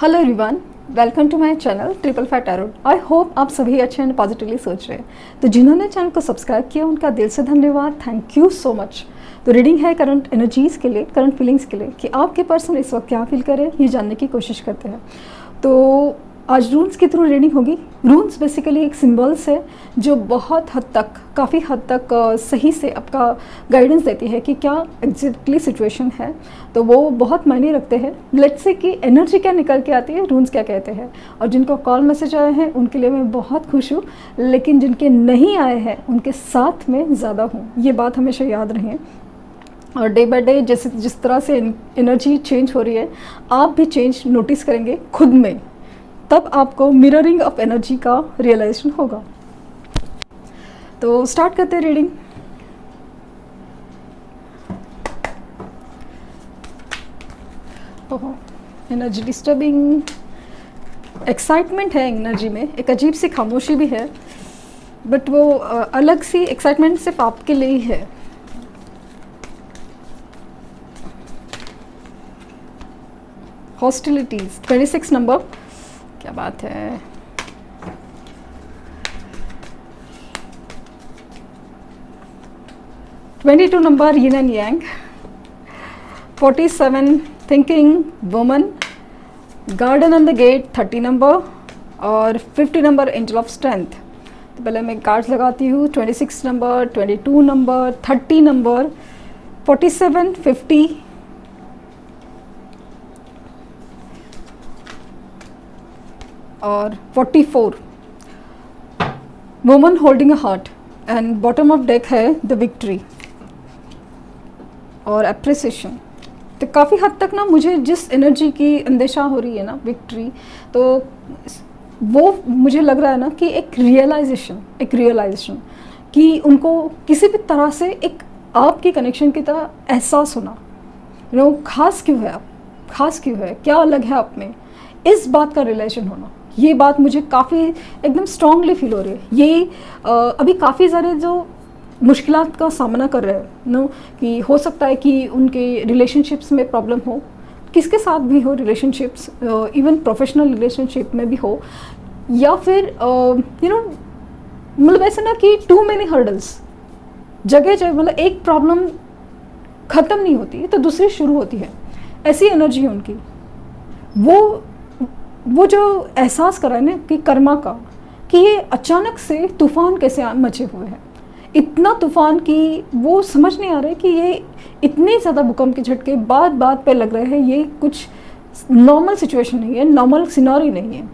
Hello everyone, welcome to my channel triple fat tarot. I hope आप सभी अच्छे and positively सोच रहे हैं। तो जिन्होंने चैनल को सब्सक्राइब किया उनका दिल से धन्यवाद, थैंक यू सो मच। तो रीडिंग है करंट एनर्जीज़ के लिए, करंट फीलिंग्स के लिए कि आपके पर्सन इस वक्त क्या फील करे ये जानने की कोशिश करते हैं। तो आज रून्स के थ्रू रीडिंग होगी। रून्स बेसिकली एक सिंबल्स है जो बहुत हद तक, काफ़ी हद तक सही से आपका गाइडेंस देती है कि क्या एग्जैक्टली सिचुएशन है। तो वो बहुत मायने रखते हैं। लेट्स से कि एनर्जी क्या निकल के आती है, रून्स क्या कहते हैं। और जिनको कॉल मैसेज आए हैं उनके लिए मैं बहुत खुश हूँ, लेकिन जिनके नहीं आए हैं उनके साथ में ज़्यादा हूँ, ये बात हमेशा याद रहे। और डे बाय डे जैसे जिस तरह से एनर्जी चेंज हो रही है, आप भी चेंज नोटिस करेंगे खुद में, तब आपको मिररिंग ऑफ एनर्जी का रियलाइजेशन होगा। तो स्टार्ट करते हैं रीडिंग। ओहो, एनर्जी डिस्टर्बिंग, एक्साइटमेंट है एनर्जी में, एक अजीब सी खामोशी भी है, बट वो अलग सी एक्साइटमेंट सिर्फ आपके लिए ही है। हॉस्टिलिटीज 26 नंबर, क्या बात है। Twenty 2 number yin and yang, 47 thinking woman, garden on the gate 30 number और 50 नंबर एंजल ऑफ स्ट्रेंथ। तो पहले मैं कार्ड्स लगाती हूँ। 26 नंबर, 22 नंबर, 30 नंबर, 47, 50 और 44। Woman holding a heart and bottom of deck है द विक्ट्री और एप्रिसिएशन। तो काफ़ी हद तक ना मुझे जिस एनर्जी की अंदेशा हो रही है ना विक्ट्री, तो वो मुझे लग रहा है ना कि एक रियलाइजेशन कि उनको किसी भी तरह से एक आपकी कनेक्शन की तरह एहसास होना, खास क्यों है आप, खास क्यों है, क्या अलग है आप में, इस बात का रिलेशन होना। ये बात मुझे काफ़ी एकदम स्ट्रांगली फील हो रही है। ये अभी काफ़ी सारे जो मुश्किलात का सामना कर रहे हैं कि हो सकता है कि उनके रिलेशनशिप्स में प्रॉब्लम हो, किसके साथ भी हो, रिलेशनशिप्स इवन प्रोफेशनल रिलेशनशिप में भी हो, या फिर मतलब ऐसा ना कि टू मेनी हर्डल्स, जगह जगह मतलब एक प्रॉब्लम ख़त्म नहीं होती तो दूसरी शुरू होती है, ऐसी एनर्जी है उनकी। वो जो एहसास करा है ना कि कर्मा का, कि ये अचानक से तूफ़ान कैसे मचे हुए हैं, इतना तूफ़ान कि वो समझ नहीं आ रहा है कि ये इतने ज़्यादा भूकंप के झटके बात बात पे लग रहे हैं। ये कुछ नॉर्मल सिचुएशन नहीं है, नॉर्मल सिनारी नहीं है।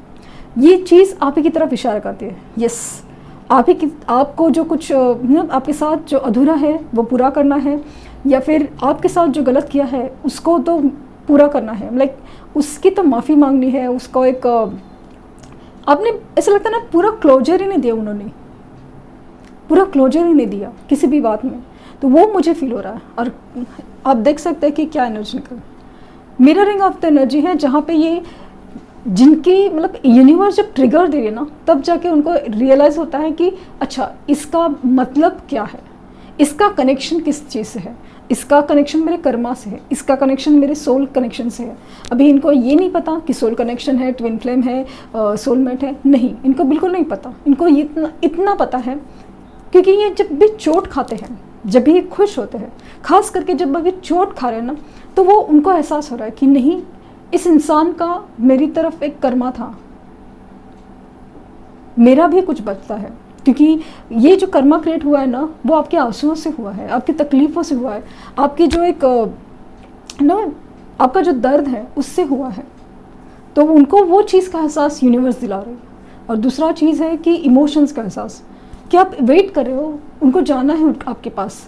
ये चीज़ आप ही की तरफ इशारा करती है। यस, आपको जो कुछ आपके साथ जो अधूरा है वो पूरा करना है, या फिर आपके साथ जो गलत किया है उसको तो पूरा करना है, लाइक उसकी तो माफ़ी मांगनी है। उसको एक आपने ऐसा लगता है ना, पूरा क्लोजर ही नहीं दिया उन्होंने, पूरा क्लोजर ही नहीं दिया किसी भी बात में। तो वो मुझे फील हो रहा है। और आप देख सकते हैं कि क्या एनर्जी निकल, मिररिंग ऑफ द एनर्जी है, जहाँ पे ये जिनकी मतलब यूनिवर्स जब ट्रिगर दे रही है ना, तब जाके उनको रियलाइज़ होता है कि अच्छा इसका मतलब क्या है, इसका कनेक्शन किस चीज़ से है, इसका कनेक्शन मेरे कर्मा से है, इसका कनेक्शन मेरे सोल कनेक्शन से है। अभी इनको ये नहीं पता कि सोल कनेक्शन है, ट्विन फ्लेम है, सोलमेट है, नहीं, इनको बिल्कुल नहीं पता। इनको ये इतना पता है क्योंकि ये जब भी चोट खाते हैं, जब भी ये खुश होते हैं, खास करके जब भी चोट खा रहे हैं ना, तो वो उनको एहसास हो रहा है कि नहीं, इस इंसान का मेरी तरफ एक कर्मा था, मेरा भी कुछ बचता है। क्योंकि ये जो कर्मा क्रिएट हुआ है ना, वो आपके आंसुओं से हुआ है, आपकी तकलीफ़ों से हुआ है, आपकी जो एक आपका जो दर्द है उससे हुआ है। तो उनको वो चीज़ का एहसास यूनिवर्स दिला रही है। और दूसरा चीज़ है कि इमोशंस का एहसास, कि आप वेट कर रहे हो, उनको जाना है आपके पास,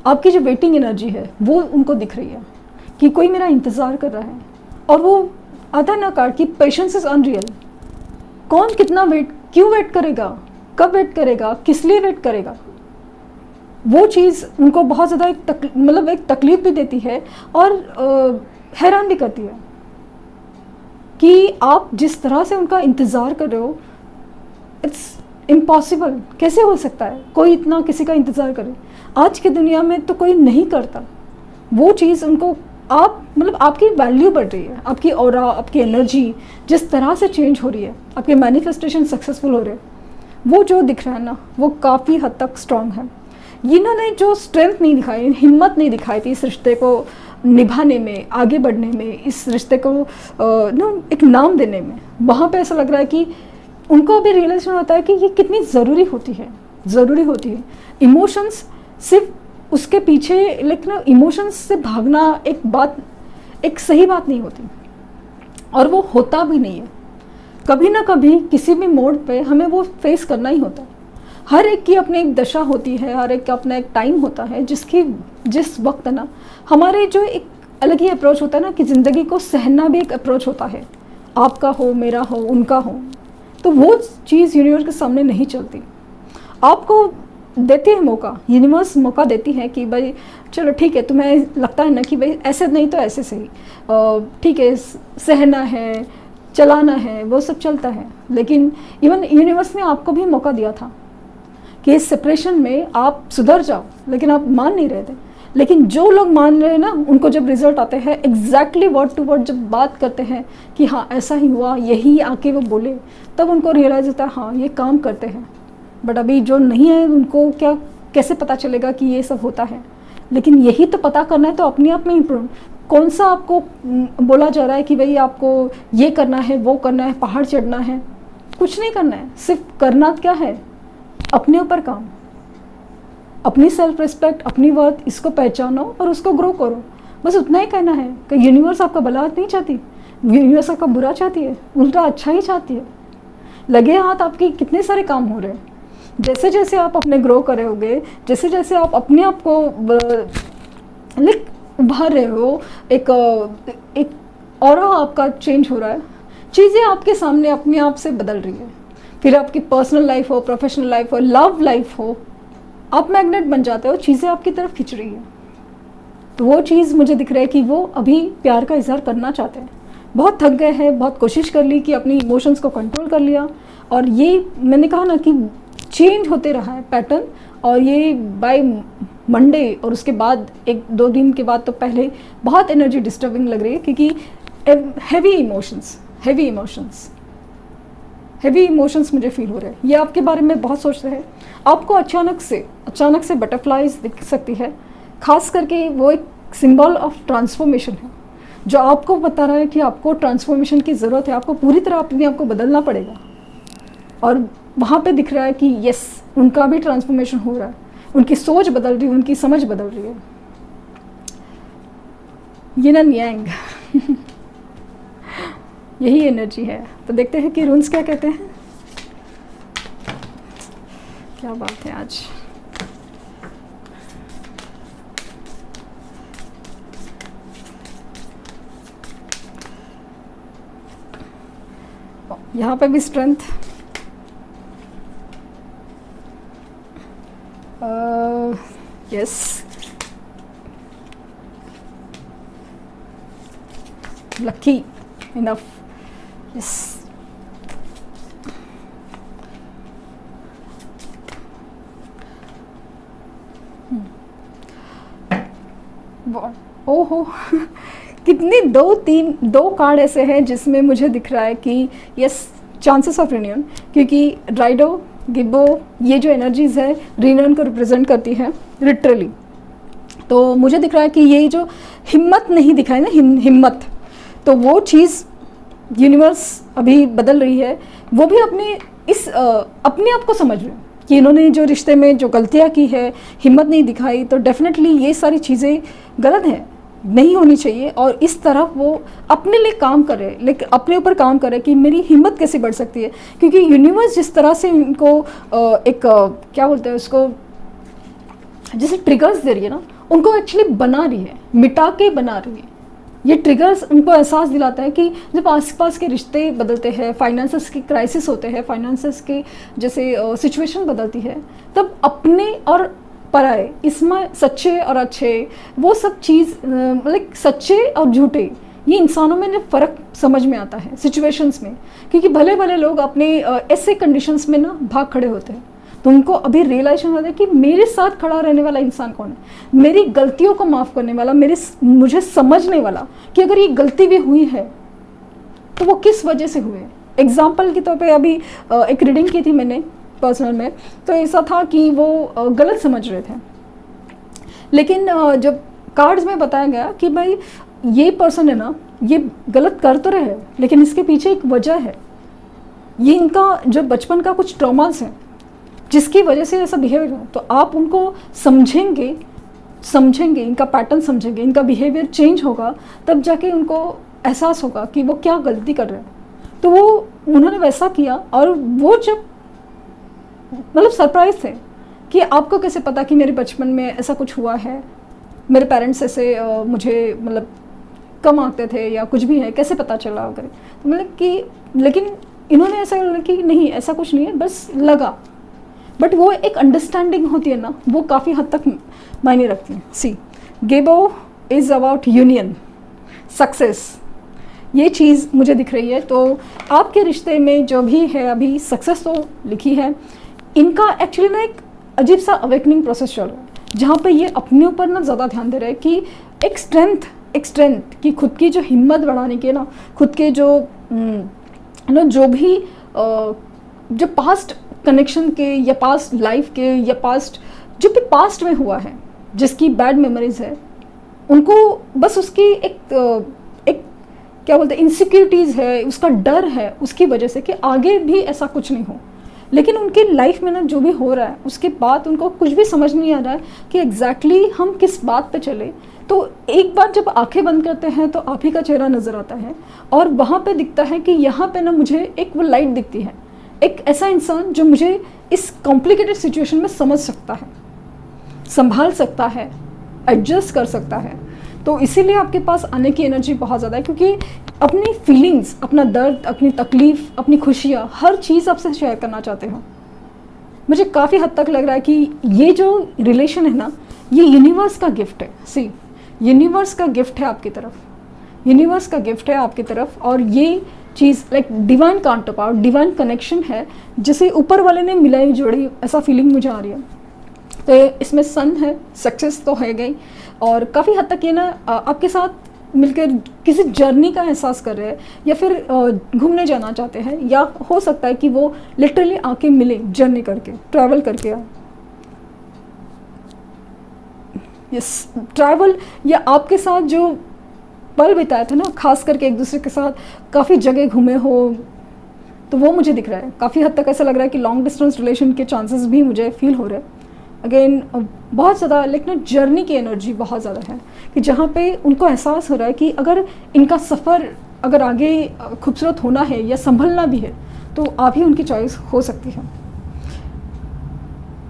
आपकी जो वेटिंग एनर्जी है वो उनको दिख रही है कि कोई मेरा इंतज़ार कर रहा है। और वो आता है ना कार्ड कि पेशेंस इज़ अनरियल। कौन कितना वेट, क्यों वेट करेगा, कब वेट करेगा, किस लिए वेट करेगा, वो चीज़ उनको बहुत ज़्यादा एक तकलीफ भी देती है और हैरान भी करती है कि आप जिस तरह से उनका इंतज़ार कर रहे हो, इट्स इम्पॉसिबल। कैसे हो सकता है कोई इतना किसी का इंतज़ार करे? आज की दुनिया में तो कोई नहीं करता। वो चीज़ उनको आप मतलब आपकी वैल्यू बढ़ रही है, आपकी ऑरा, आपकी एनर्जी जिस तरह से चेंज हो रही है, आपके मैनिफेस्टेशन सक्सेसफुल हो रहे हैं, वो जो दिख रहा है ना वो काफ़ी हद तक स्ट्रांग है। इन्होंने जो स्ट्रेंथ नहीं दिखाई, हिम्मत नहीं दिखाई थी इस रिश्ते को निभाने में, आगे बढ़ने में, इस रिश्ते को एक नाम देने में, वहाँ पे ऐसा लग रहा है कि उनको भी रियलाइजेशन होता है कि ये कितनी ज़रूरी होती है, ज़रूरी होती है। इमोशंस सिर्फ उसके पीछे, लेकिन इमोशंस से भागना एक सही बात नहीं होती, और वो होता भी नहीं है। कभी ना कभी किसी भी मोड़ पे हमें वो फेस करना ही होता है। हर एक की अपनी एक दशा होती है, हर एक का अपना एक टाइम होता है जिस वक्त ना हमारे जो एक अलग ही अप्रोच होता है ना, कि ज़िंदगी को सहना भी एक अप्रोच होता है, आपका हो, मेरा हो, उनका हो, तो वो चीज़ यूनिवर्स के सामने नहीं चलती। आपको देते हैं मौका, यूनिवर्स मौका देती है कि भाई चलो ठीक है, तुम्हें लगता है ना कि भाई ऐसे नहीं तो ऐसे सही, ठीक है, सहना है, चलाना है, वो सब चलता है। लेकिन इवन यूनिवर्स ने आपको भी मौका दिया था कि इस सेपरेशन में आप सुधर जाओ, लेकिन आप मान नहीं रहे थे। लेकिन जो लोग मान रहे हैं ना, उनको जब रिजल्ट आते हैं एग्जैक्टली वर्ड टू वर्ड जब बात करते हैं कि हाँ ऐसा ही हुआ, यही आके वो बोले, तब उनको रियलाइज होता है हाँ ये काम करते हैं। बट अभी जो नहीं है उनको कैसे पता चलेगा कि ये सब होता है। लेकिन यही तो पता करना है, तो अपने आप में इम्प्रूव। कौन सा आपको बोला जा रहा है कि भाई आपको ये करना है, वो करना है, पहाड़ चढ़ना है? कुछ नहीं करना है, सिर्फ करना क्या है, अपने ऊपर काम, अपनी सेल्फ रिस्पेक्ट, अपनी वर्थ, इसको पहचानो और उसको ग्रो करो। बस उतना ही कहना है कि यूनिवर्स आपका भला नहीं चाहती, यूनिवर्स आपका बुरा चाहती है, उल्टा अच्छा ही चाहती है। लगे हाथ आपके कितने सारे काम हो रहे हैं। जैसे जैसे आप अपने ग्रो कर रहे होगे, जैसे जैसे आप अपने आप को उभार रहे हो, एक ऑरा आपका चेंज हो रहा है, चीज़ें आपके सामने अपने आप से बदल रही है। फिर आपकी पर्सनल लाइफ हो, प्रोफेशनल लाइफ हो, लव लाइफ हो, आप मैग्नेट बन जाते हो, चीज़ें आपकी तरफ खिंच रही है। तो वो चीज़ मुझे दिख रहा है कि वो अभी प्यार का इजहार करना चाहते हैं। बहुत थक गए हैं, बहुत कोशिश कर ली कि अपनी इमोशंस को कंट्रोल कर लिया, और ये मैंने कहा ना कि चेंज होते रहा है पैटर्न, और ये बाय मंडे और उसके बाद 1-2 दिन के बाद तो पहले बहुत एनर्जी डिस्टर्बिंग लग रही है, क्योंकि हैवी इमोशंस मुझे फील हो रहे हैं। ये आपके बारे में बहुत सोच रहे हैं। आपको अचानक से बटरफ्लाइज दिख सकती है, खास करके वो एक सिंबल ऑफ ट्रांसफॉर्मेशन है, जो आपको बता रहा है कि आपको ट्रांसफॉर्मेशन की ज़रूरत है, आपको पूरी तरह अपने आप को बदलना पड़ेगा। और वहाँ पे दिख रहा है कि यस, उनका भी ट्रांसफॉर्मेशन हो रहा है, उनकी सोच बदल रही है, उनकी समझ बदल रही है। यिन एंड यांग यही एनर्जी है। तो देखते हैं कि रून्स क्या कहते हैं। क्या बात है आज। यहाँ पे भी strength, yes, lucky enough, yes, ओहो कितने 2 कार्ड ऐसे हैं जिसमें मुझे दिख रहा है कि यस, चांसेस ऑफ रिन्यून, क्योंकि राइडो गिब्बो, ये जो एनर्जीज है रिन्यून को रिप्रेजेंट करती है लिटरली। तो मुझे दिख रहा है कि ये जो हिम्मत नहीं दिखाई ना, हिम्मत, तो वो चीज़ यूनिवर्स अभी बदल रही है। वो भी अपने आप को समझ रहे हैं कि इन्होंने जो रिश्ते में जो गलतियाँ की है, हिम्मत नहीं दिखाई, तो डेफिनेटली ये सारी चीज़ें गलत हैं, नहीं होनी चाहिए। और इस तरफ वो अपने लिए काम करे, लेकिन अपने ऊपर काम करे कि मेरी हिम्मत कैसे बढ़ सकती है, क्योंकि यूनिवर्स जिस तरह से इनको क्या बोलते हैं उसको, जैसे ट्रिगर्स दे रही है ना, उनको एक्चुअली बना रही है, मिटा के बना रही है। ये ट्रिगर्स उनको एहसास दिलाता है कि जब आसपास के रिश्ते बदलते हैं, फाइनेंसेस की क्राइसिस होते हैं, फाइनेंसेस के जैसे सिचुएशन बदलती है, तब अपने और पराए, इसमें सच्चे और अच्छे, वो सब चीज़ मतलब सच्चे और झूठे, ये इंसानों में फ़र्क समझ में आता है सिचुएशंस में। क्योंकि भले भले लोग अपने ऐसे कंडीशंस में ना भाग खड़े होते हैं, तो उनको अभी रियलाइजेशन होता है कि मेरे साथ खड़ा रहने वाला इंसान कौन है, मेरी गलतियों को माफ़ करने वाला, मुझे समझने वाला कि अगर ये गलती भी हुई है तो वो किस वजह से हुए। एग्जाम्पल के तौर पे अभी एक रीडिंग की थी मैंने पर्सनल में, तो ऐसा था कि वो गलत समझ रहे थे, लेकिन जब कार्ड्स में बताया गया कि भाई ये पर्सन है ना, ये गलत कर तो रहे हैं लेकिन इसके पीछे एक वजह है, ये इनका जो बचपन का कुछ ट्रॉमास है जिसकी वजह से ऐसा बिहेवियर है। तो आप उनको समझेंगे, इनका पैटर्न समझेंगे, इनका बिहेवियर चेंज होगा, तब जाके उनको एहसास होगा कि वो क्या गलती कर रहे हैं। तो वो उन्होंने वैसा किया, और वो जब मतलब सरप्राइज थे कि आपको कैसे पता कि मेरे बचपन में ऐसा कुछ हुआ है, मेरे पेरेंट्स ऐसे मुझे मतलब कम आते थे या कुछ भी है, कैसे पता चला वगैरह। तो मतलब कि लेकिन इन्होंने ऐसा बोला कि नहीं ऐसा कुछ नहीं है, बस लगा। बट वो एक अंडरस्टैंडिंग होती है ना, वो काफ़ी हद तक मायने रखती है। सी गेबो इज़ अबाउट यूनियन, सक्सेस, ये चीज़ मुझे दिख रही है। तो आपके रिश्ते में जो भी है अभी सक्सेस तो लिखी है, इनका एक्चुअली ना एक अजीब सा अवेकनिंग प्रोसेस चल रहा है, जहाँ पे ये अपने ऊपर ना ज़्यादा ध्यान दे रहे हैं कि एक स्ट्रेंथ की खुद की जो हिम्मत बढ़ाने के ना, खुद के जो जो भी जो पास्ट कनेक्शन के या पास्ट लाइफ के या पास्ट जो भी पास्ट में हुआ है, जिसकी बैड मेमोरीज है, उनको बस उसकी एक क्या बोलते हैं इनसिक्योरिटीज़ है, उसका डर है उसकी वजह से कि आगे भी ऐसा कुछ नहीं हो। लेकिन उनकी लाइफ में ना जो भी हो रहा है उसके बाद उनको कुछ भी समझ नहीं आ रहा है कि एग्जैक्टली हम किस बात पे चले। तो एक बार जब आंखें बंद करते हैं तो आप ही का चेहरा नज़र आता है, और वहाँ पे दिखता है कि यहाँ पे ना मुझे एक वो लाइट दिखती है, एक ऐसा इंसान जो मुझे इस कॉम्प्लिकेटेड सिचुएशन में समझ सकता है, संभाल सकता है, एडजस्ट कर सकता है। तो इसीलिए आपके पास आने की एनर्जी बहुत ज़्यादा है, क्योंकि अपनी फीलिंग्स, अपना दर्द, अपनी तकलीफ़, अपनी खुशियाँ, हर चीज़ आपसे शेयर करना चाहते हो। मुझे काफ़ी हद तक लग रहा है कि ये जो रिलेशन है ना, ये यूनिवर्स का गिफ्ट है। सी यूनिवर्स का गिफ्ट है आपकी तरफ, यूनिवर्स का गिफ्ट है आपकी तरफ। और ये चीज़ like divine counter power, divine connection है, जिसे ऊपर वाले ने मिलाई जोड़ी, ऐसा फीलिंग मुझे आ रही है। तो इसमें सन है, सक्सेस तो है गई, और काफ़ी हद तक ये ना आपके साथ मिलकर किसी जर्नी का एहसास कर रहे हैं, या फिर घूमने जाना चाहते हैं, या हो सकता है कि वो लिटरली आके मिले, जर्नी करके, ट्रैवल करके आए। यस, ट्रैवल, या आपके साथ जो पल बिताए थे ना, खास करके एक दूसरे के साथ काफ़ी जगह घूमे हो, तो वो मुझे दिख रहा है। काफ़ी हद तक ऐसा लग रहा है कि लॉन्ग डिस्टेंस रिलेशन के चांसेस भी मुझे फील हो रहे हैं। अगेन बहुत ज़्यादा लेकिन जर्नी की एनर्जी बहुत ज़्यादा है, कि जहाँ पे उनको एहसास हो रहा है कि अगर इनका सफ़र अगर आगे खूबसूरत होना है या संभलना भी है, तो आप ही उनकी चॉइस हो सकती है।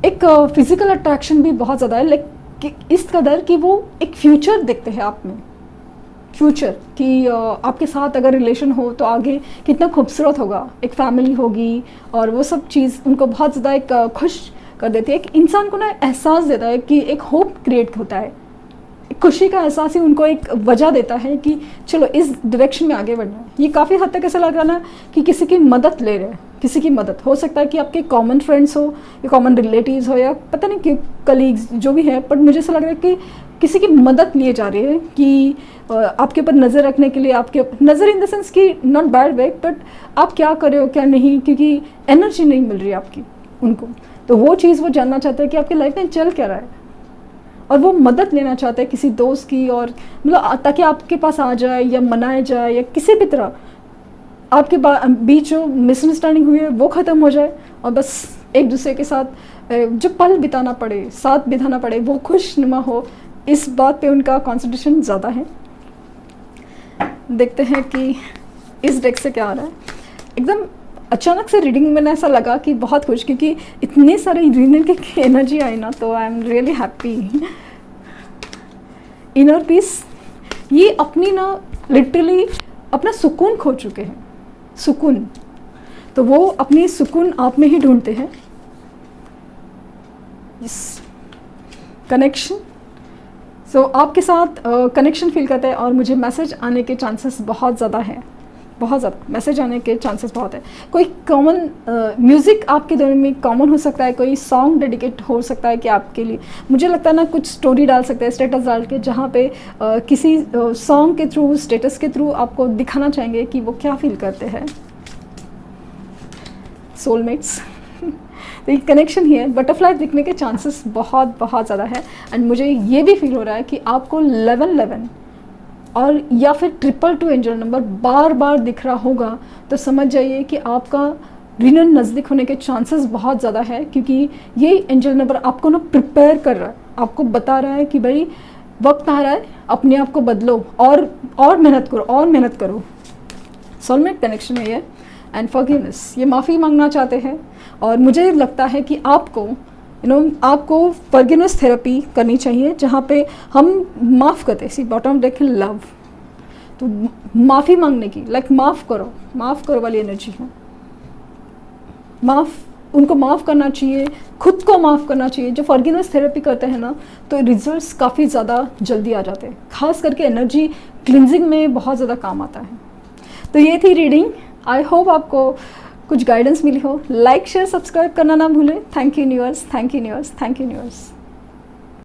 एक फिज़िकल अट्रैक्शन भी बहुत ज़्यादा है, लाइक इस कदर कि वो एक फ्यूचर देखते हैं आप में, फ्यूचर कि आपके साथ अगर रिलेशन हो तो आगे कितना खूबसूरत होगा, एक फैमिली होगी, और वो सब चीज़ उनको बहुत ज़्यादा एक खुश कर देती है। एक इंसान को ना एहसास देता है कि एक होप क्रिएट होता है, एक खुशी का एहसास ही उनको एक वजह देता है कि चलो इस डायरेक्शन में आगे बढ़ना है। ये काफ़ी हद तक ऐसा लग रहा ना कि किसी की मदद ले रहे हैं, किसी की मदद हो सकता है कि आपके कॉमन फ्रेंड्स हो या कॉमन रिलेटिव्स हो या पता नहीं कि कलीग्स जो भी है, पर मुझे ऐसा लग रहा है कि किसी की मदद लिए जा रही है, कि आपके ऊपर नज़र रखने के लिए, आपके नज़र इन द सेंस कि नॉट बैड वे, बट आप क्या कर रहे हो क्या नहीं, क्योंकि एनर्जी नहीं मिल रही है आपकी उनको। तो वो चीज़ वो जानना चाहते हैं कि आपकी लाइफ में चल क्या रहा है, और वो मदद लेना चाहते हैं किसी दोस्त की, और मतलब ताकि आपके पास आ जाए या मनाया जाए, या किसी भी तरह आपके बीच जो मिसअंडरस्टैंडिंग हुई है वो ख़त्म हो जाए, और बस एक दूसरे के साथ जो पल बिताना पड़े, साथ बिताना पड़े, वो खुशनुमा हो। इस बात पे उनका कंसंट्रेशन ज़्यादा है। देखते हैं कि इस डेक से क्या आ रहा है। एकदम अचानक से रीडिंग में ऐसा लगा कि बहुत खुश, क्योंकि इतने सारे रीडिंग की एनर्जी आई ना, तो I am really happy. Inner peace, ये अपनी ना लिटरली अपना सुकून खो चुके हैं, सुकून, तो वो अपनी सुकून आप में ही ढूंढते हैं। यस, कनेक्शन, सो आपके साथ कनेक्शन फील करते हैं, और मुझे मैसेज आने के चांसेस बहुत ज़्यादा हैं, बहुत ज़्यादा मैसेज आने के चांसेस बहुत है। कोई कॉमन म्यूज़िक आपके दिल में कॉमन हो सकता है, कोई सॉन्ग डेडिकेट हो सकता है कि आपके लिए, मुझे लगता है ना, कुछ स्टोरी डाल सकते हैं स्टेटस डाल के, जहाँ पे किसी सॉन्ग के थ्रू, स्टेटस के थ्रू आपको दिखाना चाहेंगे कि वो क्या फील करते हैं। सोलमेट्स तो ये कनेक्शन ही है, बटरफ्लाई दिखने के चांसेस बहुत बहुत ज़्यादा है। एंड मुझे ये भी फील हो रहा है कि आपको 1111 और या फिर 222 एंजल नंबर बार बार दिख रहा होगा, तो समझ जाइए कि आपका रियूनियन नज़दीक होने के चांसेस बहुत ज़्यादा है, क्योंकि ये एंजल नंबर आपको ना प्रिपेयर कर रहा है, आपको बता रहा है कि भाई वक्त आ रहा है, अपने आप को बदलो और मेहनत करो और मेहनत करो। सोलमेट कनेक्शन है ये। एंड फॉरगिवनेस, ये माफ़ी मांगना चाहते हैं, और मुझे लगता है कि आपको आपको फॉरगिवनेस थेरेपी करनी चाहिए, जहाँ पे हम माफ़ करते हैं। सी बॉटम देखें लव, तो माफ़ी मांगने की, लाइक माफ़ करो वाली एनर्जी है। उनको माफ़ करना चाहिए, खुद को माफ़ करना चाहिए। जो फॉरगिवनेस थेरेपी करते हैं ना, तो रिजल्ट्स काफ़ी ज़्यादा जल्दी आ जाते हैं, खास करके एनर्जी क्लिनजिंग में बहुत ज़्यादा काम आता है। तो ये थी रीडिंग। आई होप आपको कुछ गाइडेंस मिली हो। लाइक शेयर सब्सक्राइब करना ना भूलें। Thank you universe, thank you universe, thank you universe.